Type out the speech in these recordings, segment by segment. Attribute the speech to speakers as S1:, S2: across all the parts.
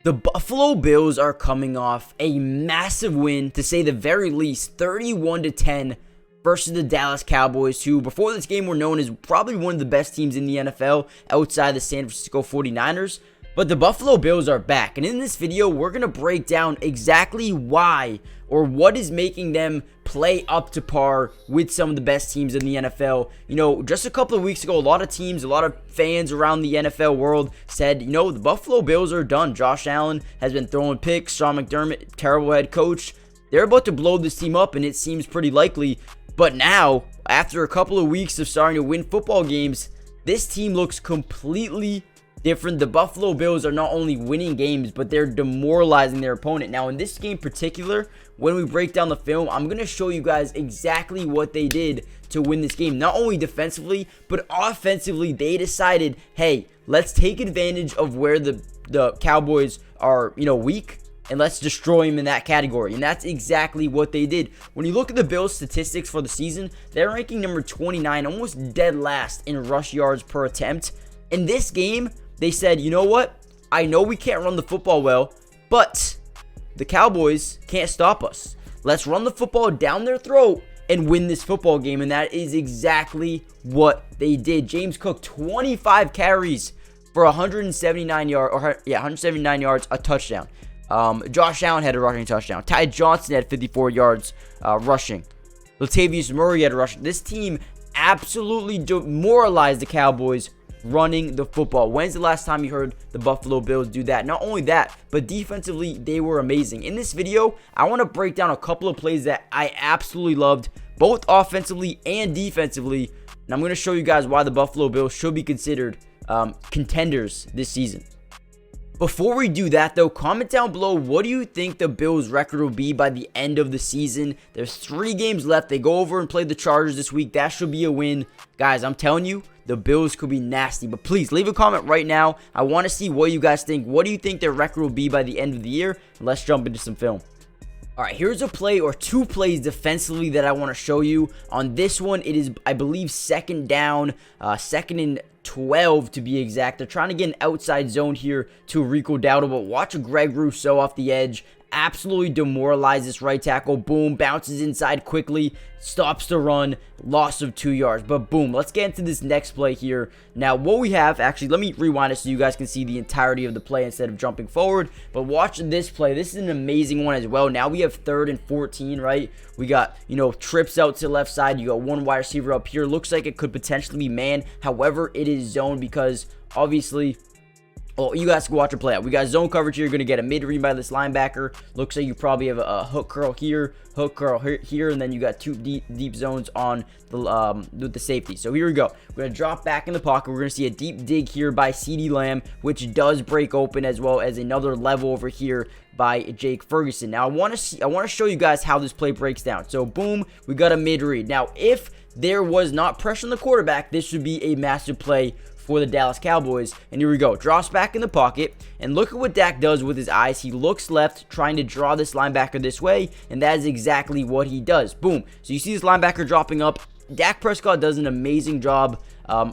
S1: The Buffalo Bills are coming off a massive win, to say the very least, 31-10 versus the Dallas Cowboys, who before this game were known as probably one of the best teams in the NFL outside the San Francisco 49ers. But the Buffalo Bills are back, and in this video, we're going to break down exactly why or what is making them play up to par with some of the best teams in the NFL. You know, just a couple of weeks ago, a lot of teams, a lot of fans around the NFL world said, you know, the Buffalo Bills are done. Josh Allen has been throwing picks. Sean McDermott, terrible head coach. They're about to blow this team up, and it seems pretty likely. But now, after a couple of weeks of starting to win football games, this team looks completely different. The Buffalo Bills are not only winning games, but they're demoralizing their opponent. Now, in this game in particular, when we break down the film, I'm going to show you guys exactly what they did to win this game. Not only defensively, but offensively, they decided, hey, let's take advantage of where the Cowboys are, weak, and let's destroy them in that category. And that's exactly what they did. When you look at the Bills' statistics for the season, they're ranking number 29, almost dead last in rush yards per attempt. In this game, they said, you know what? I know we can't run the football well, but the Cowboys can't stop us. Let's run the football down their throat and win this football game. And that is exactly what they did. James Cook, 25 carries for 179 yards, a touchdown. Josh Allen had a rushing touchdown. Ty Johnson had 54 yards rushing. Latavius Murray had a rushing. This team absolutely demoralized the Cowboys running the football. When's the last time you heard the Buffalo Bills do that? Not only that, but defensively, they were amazing. In this video, I want to break down a couple of plays that I absolutely loved, both offensively and defensively. And I'm going to show you guys why the Buffalo Bills should be considered contenders this season. Before we do that, though, comment down below, what do you think the Bills' record will be by the end of the season? There's 3 games left. They go over and play the Chargers this week. That should be a win. Guys, I'm telling you, the Bills could be nasty. But please, leave a comment right now. I want to see what you guys think. What do you think their record will be by the end of the year? And let's jump into some film. All right, here's a play or 2 plays defensively that I want to show you. On this one, it is, I believe, second down, second and 12 to be exact. They're trying to get an outside zone here to Rico Dowdle, but watch Greg Rousseau off the edge. Absolutely demoralize this right tackle. Boom, bounces inside quickly, stops the run, loss of 2 yards. But boom, let's get into this next play here. Now, what we have, actually, let me rewind it so you guys can see the entirety of the play instead of jumping forward. But watch this play. This is an amazing one as well. Now we have 3rd and 14, right? We got, trips out to the left side. You got one wide receiver up here. Looks like it could potentially be man. However, it is zone because obviously, well, you guys can watch it play out. We got zone coverage here. You're going to get a mid-read by this linebacker. Looks like you probably have a hook curl here, and then you got 2 deep zones on the with the safety. So here we go. We're going to drop back in the pocket. We're going to see a deep dig here by CeeDee Lamb, which does break open, as well as another level over here by Jake Ferguson. Now, I want to show you guys how this play breaks down. So, boom, we got a mid-read. Now, if there was not pressure on the quarterback, this should be a massive play for the Dallas Cowboys. And here we go. Drops back in the pocket. And look at what Dak does with his eyes. He looks left, trying to draw this linebacker this way. And that is exactly what he does. Boom. So you see this linebacker dropping up. Dak Prescott does an amazing job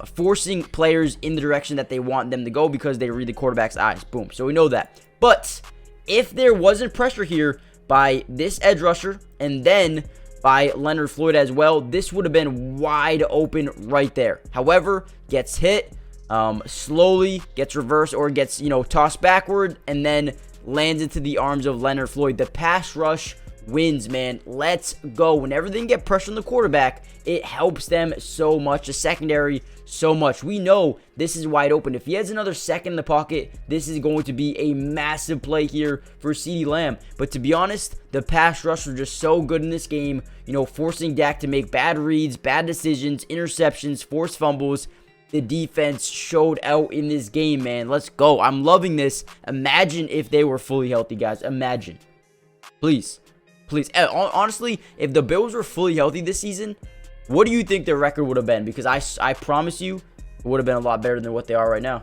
S1: forcing players in the direction that they want them to go because they read the quarterback's eyes. Boom. So we know that. But if there wasn't pressure here by this edge rusher and then by Leonard Floyd as well, this would have been wide open right there. However, gets hit, slowly gets reversed or gets, tossed backward and then lands into the arms of Leonard Floyd. The pass rush wins, man. Let's go. Whenever they can get pressure on the quarterback, it helps them so much. The secondary, so much. We know this is wide open. If he has another second in the pocket, this is going to be a massive play here for CeeDee Lamb. But to be honest, the pass rush were just so good in this game, forcing Dak to make bad reads, bad decisions, interceptions, forced fumbles. The defense showed out in this game, man. Let's go. I'm loving this. Imagine if they were fully healthy, guys. Imagine. Please. Honestly, if the Bills were fully healthy this season, what do you think their record would have been? Because I promise you, it would have been a lot better than what they are right now.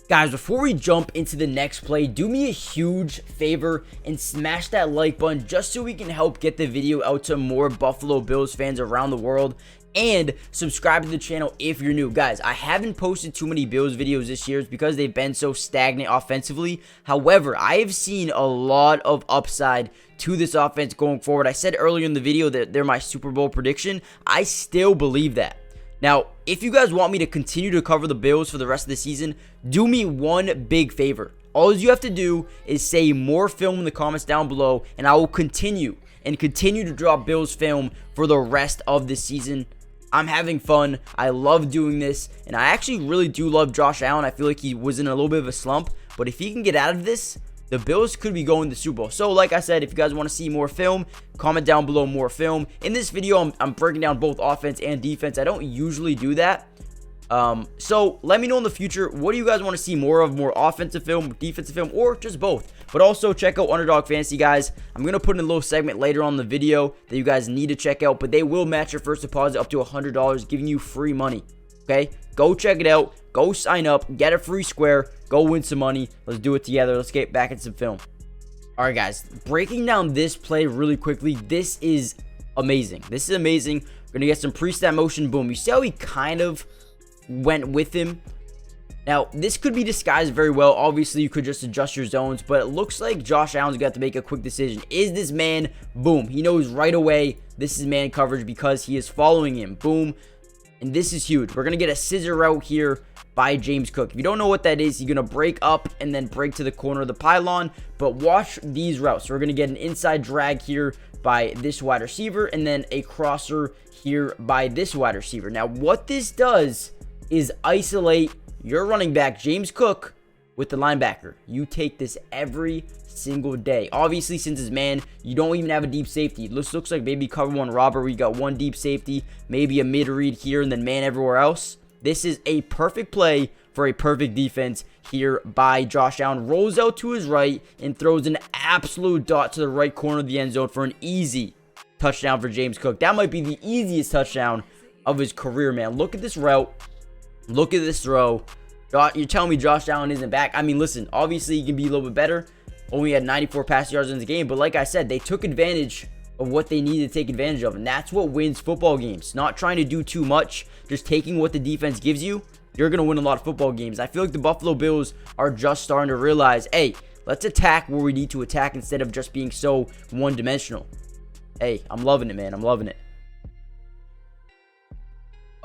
S1: Guys, before we jump into the next play, do me a huge favor and smash that like button just so we can help get the video out to more Buffalo Bills fans around the world. and subscribe to the channel if you're new. Guys, I haven't posted too many Bills videos this year because they've been so stagnant offensively. However, I have seen a lot of upside to this offense going forward. I said earlier in the video that they're my Super Bowl prediction. I still believe that. Now, if you guys want me to continue to cover the Bills for the rest of the season, do me one big favor. All you have to do is say more film in the comments down below, and I will continue to drop Bills film for the rest of the season. I'm having fun. I love doing this, and I actually really do love Josh Allen. I feel like he was in a little bit of a slump, but if he can get out of this, the Bills could be going to the Super Bowl. So, like I said, if you guys want to see more film, comment down below more film. In this video, I'm breaking down both offense and defense. I don't usually do that. So let me know in the future, what do you guys want to see more of? More offensive film, defensive film, or just both? But also check out Underdog Fantasy, guys. I'm going to put in a little segment later on in the video that you guys need to check out, but they will match your first deposit up to $100, giving you free money. Okay, go check it out. Go sign up, get a free square, go win some money. Let's do it together. Let's get back into some film. All right, guys, breaking down this play really quickly. This is amazing. This is amazing. We're going to get some pre-snap motion. Boom. You see how he kind of went with him? Now, this could be disguised very well. Obviously, you could just adjust your zones, but it looks like Josh Allen's got to make a quick decision. Is this man? Boom. He knows right away this is man coverage because he is following him. Boom. And this is huge. We're going to get a scissor route here by James Cook. If you don't know what that is, you're going to break up and then break to the corner of the pylon. But watch these routes. We're going to get an inside drag here by this wide receiver and then a crosser here by this wide receiver. Now, what this does is isolate your running back, James Cook, with the linebacker. You take this every single day. Obviously, since it's man, you don't even have a deep safety. This looks like maybe cover one robber where you got one deep safety, maybe a mid read here, and then man everywhere else. This is a perfect play for a perfect defense here by Josh Allen. Rolls out to his right and throws an absolute dot to the right corner of the end zone for an easy touchdown for James Cook. That might be the easiest touchdown of his career, man. Look at this route. Look at this throw. You're telling me Josh Allen isn't back? I mean, listen, obviously he can be a little bit better. Only had 94 pass yards in the game, but like I said, they took advantage of what they needed to take advantage of, and that's what wins football games. Not trying to do too much, just taking what the defense gives you. You're going to win a lot of football games. I feel like the Buffalo Bills are just starting to realize, hey, let's attack where we need to attack instead of just being so one-dimensional. Hey, I'm loving it, man. I'm loving it.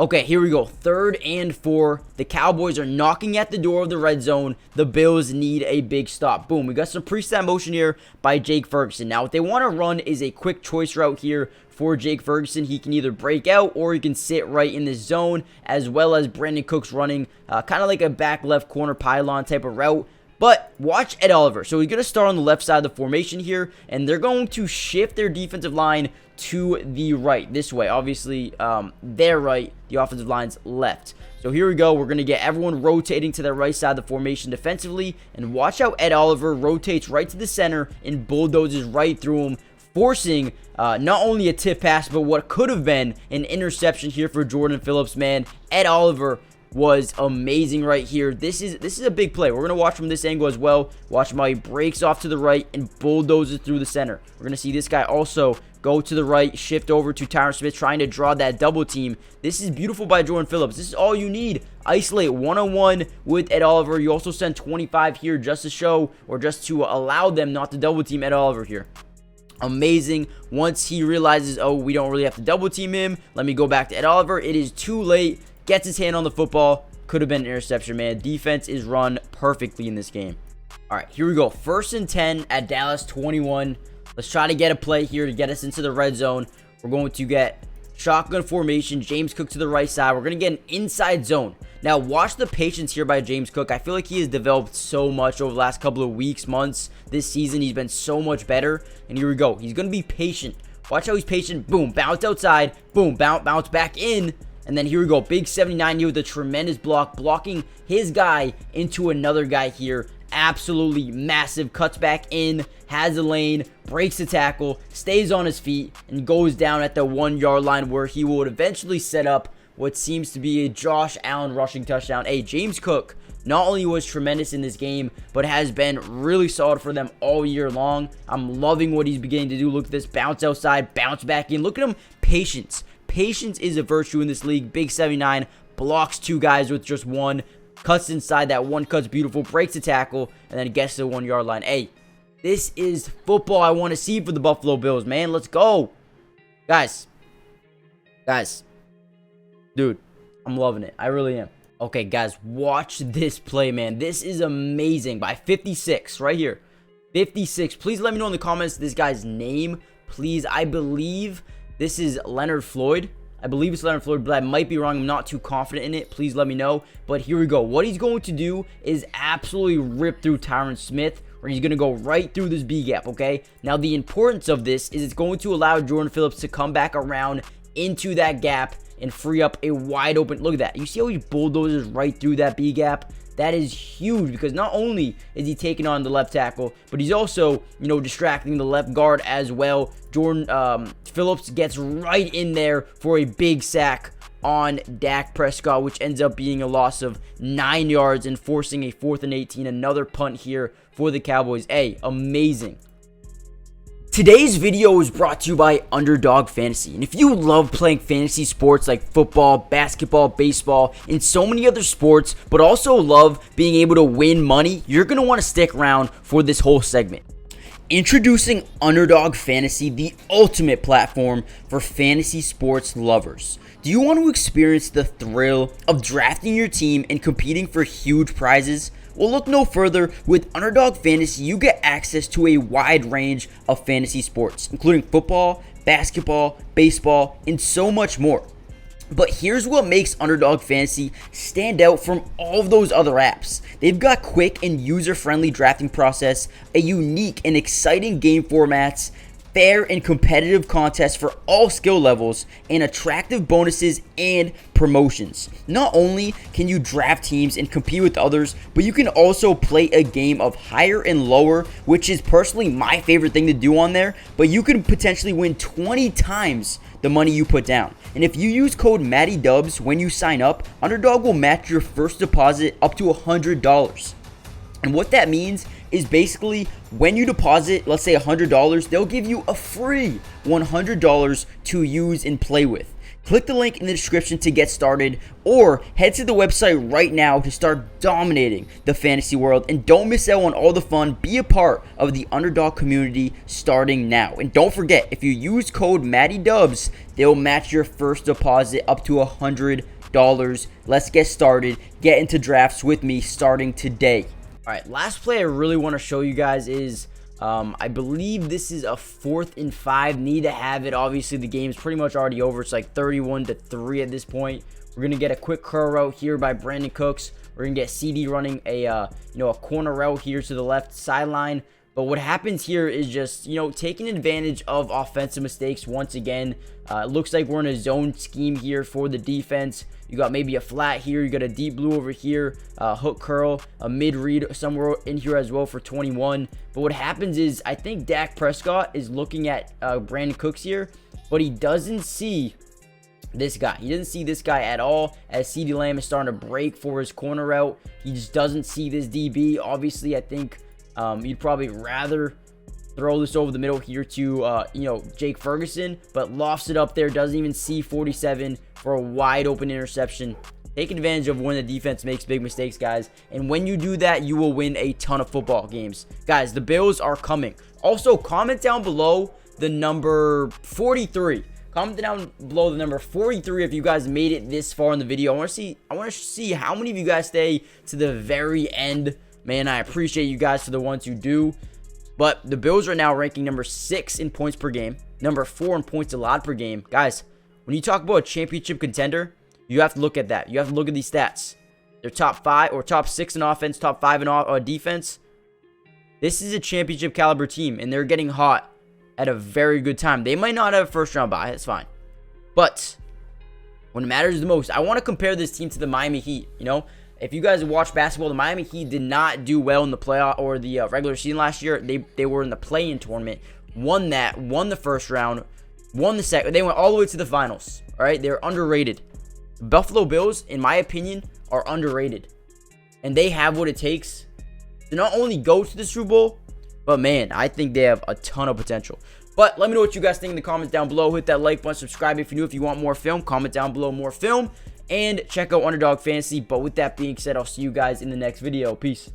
S1: Okay, here we go. 3rd and 4. The Cowboys are knocking at the door of the red zone. The Bills need a big stop. Boom. We got some pre-snap motion here by Jake Ferguson. Now, what they want to run is a quick choice route here for Jake Ferguson. He can either break out or he can sit right in the zone, as well as Brandon Cooks running kind of like a back left corner pylon type of route. But watch Ed Oliver. So he's going to start on the left side of the formation here, and they're going to shift their defensive line to the right, this way. Obviously, their right, the offensive line's left. So here we go. We're going to get everyone rotating to the right side of the formation defensively, and watch how Ed Oliver rotates right to the center and bulldozes right through him, forcing not only a tip pass, but what could have been an interception here for Jordan Phillips, man. Ed Oliver was amazing right here. This is a big play. We're going to watch from this angle as well. Watch him how he breaks off to the right and bulldozes through the center. We're going to see this guy also go to the right, shift over to Tyron Smith, trying to draw that double team. This is beautiful by Jordan Phillips. This is all you need. Isolate one-on-one with Ed Oliver. You also send 25 here just to show, or just to allow them not to double team Ed Oliver here. Amazing. Once he realizes, oh, we don't really have to double team him, let me go back to Ed Oliver. It is too late. Gets his hand on the football. Could have been an interception, man. Defense is run perfectly in this game. All right, here we go. 1st and 10 at Dallas 21. Let's try to get a play here to get us into the red zone. We're going to get shotgun formation. James Cook to the right side. We're going to get an inside zone. Now, watch the patience here by James Cook. I feel like he has developed so much over the last couple of weeks, months. This season, he's been so much better. And here we go. He's going to be patient. Watch how he's patient. Boom, bounce outside. Boom, bounce back in. And then here we go. Big 79 here with a tremendous block, blocking his guy into another guy here. Absolutely massive. Cuts back in, has a lane, breaks the tackle, stays on his feet, and goes down at the 1-yard line where he will eventually set up what seems to be a Josh Allen rushing touchdown. Hey, James Cook not only was tremendous in this game, but has been really solid for them all year long. I'm loving what he's beginning to do. Look at this. Bounce outside, bounce back in. Look at him. Patience. patience is a virtue in this league. Big 79 blocks 2 guys with just 1. Cuts inside. That 1 cut's beautiful. Breaks the tackle. And then gets to the 1-yard line. Hey, this is football I want to see for the Buffalo Bills, man. Let's go. Guys. Dude, I'm loving it. I really am. Okay, guys, watch this play, man. This is amazing. By 56, right here. 56. Please let me know in the comments this guy's name. Please, I believe this is Leonard Floyd. I believe it's Leonard Floyd, but I might be wrong. I'm not too confident in it. Please let me know. But here we go. What he's going to do is absolutely rip through Tyron Smith, where he's going to go right through this B gap, okay? Now, the importance of this is it's going to allow Jordan Phillips to come back around into that gap and free up a wide open. Look at that. You see how he bulldozes right through that B gap? That is huge, because not only is he taking on the left tackle, but he's also, distracting the left guard as well. Jordan Phillips gets right in there for a big sack on Dak Prescott, which ends up being a loss of 9 yards and forcing a 4th and 18. Another punt here for the Cowboys. Hey, amazing. Today's video is brought to you by Underdog Fantasy, and if you love playing fantasy sports like football, basketball, baseball, and so many other sports, but also love being able to win money, you're going to want to stick around for this whole segment. Introducing Underdog Fantasy, the ultimate platform for fantasy sports lovers. Do you want to experience the thrill of drafting your team and competing for huge prizes? Well, look no further. With Underdog Fantasy, you get access to a wide range of fantasy sports, including football, basketball, baseball, and so much more. But here's what makes Underdog Fantasy stand out from all of those other apps. They've got quick and user-friendly drafting process, a unique and exciting game formats, fair and competitive contests for all skill levels, and attractive bonuses and promotions. Not only can you draft teams and compete with others, but you can also play a game of higher and lower, which is personally my favorite thing to do on there, but you can potentially win 20 times the money you put down. And if you use code MattyDubs when you sign up, Underdog will match your first deposit up to $100. And what that means is basically when you deposit, let's say $100, they'll give you a free $100 to use and play with. Click the link in the description to get started, or head to the website right now to start dominating the fantasy world. And don't miss out on all the fun. Be a part of the Underdog community starting now. And don't forget, if you use code MattyDubs, they'll match your first deposit up to $100. Let's get started. Get into drafts with me starting today. All right, last play I really want to show you guys is, I believe this is a 4th and 5. Need to have it. Obviously, the game's pretty much already over. It's like 31-3 at this point. We're going to get a quick curl route here by Brandon Cooks. We're going to get CD running a corner route here to the left sideline. But what happens here is just, taking advantage of offensive mistakes once again. It looks like we're in a zone scheme here for the defense. You got maybe a flat here. You got a deep blue over here, hook curl, a mid read somewhere in here as well for 21. But what happens is I think Dak Prescott is looking at Brandon Cooks here, but he doesn't see this guy. He doesn't see this guy at all, as CeeDee Lamb is starting to break for his corner route. He just doesn't see this DB. Obviously, I think you'd probably rather throw this over the middle here to, Jake Ferguson, but lofts it up there. Doesn't even see 47 for a wide open interception. Take advantage of when the defense makes big mistakes, guys. And when you do that, you will win a ton of football games. Guys, the Bills are coming. Also, comment down below the number 43. Comment down below the number 43 if you guys made it this far in the video. I want to see how many of you guys stay to the very end. Man, I appreciate you guys for the ones who do. But the Bills are now ranking number 6 in points per game, number 4 in points allowed per game. Guys, when you talk about a championship contender, you have to look at that. You have to look at these stats. They're top 5 or top 6 in offense, top 5 in defense. This is a championship caliber team, and they're getting hot at a very good time. They might not have a first round bye. That's fine. But when it matters the most, I want to compare this team to the Miami Heat. If you guys watch basketball, the Miami Heat did not do well in the playoff or the regular season last year. They were in the play-in tournament, won the first round, won the second. They went all the way to the finals. All right, they're underrated. The Buffalo Bills, in my opinion, are underrated, and they have what it takes to not only go to the Super Bowl, but man, I think they have a ton of potential. But let me know what you guys think in the comments down below. Hit that like button, subscribe if you're new. If you want more film, comment down below more film, and check out Underdog Fantasy. But with that being said, I'll see you guys in the next video. Peace.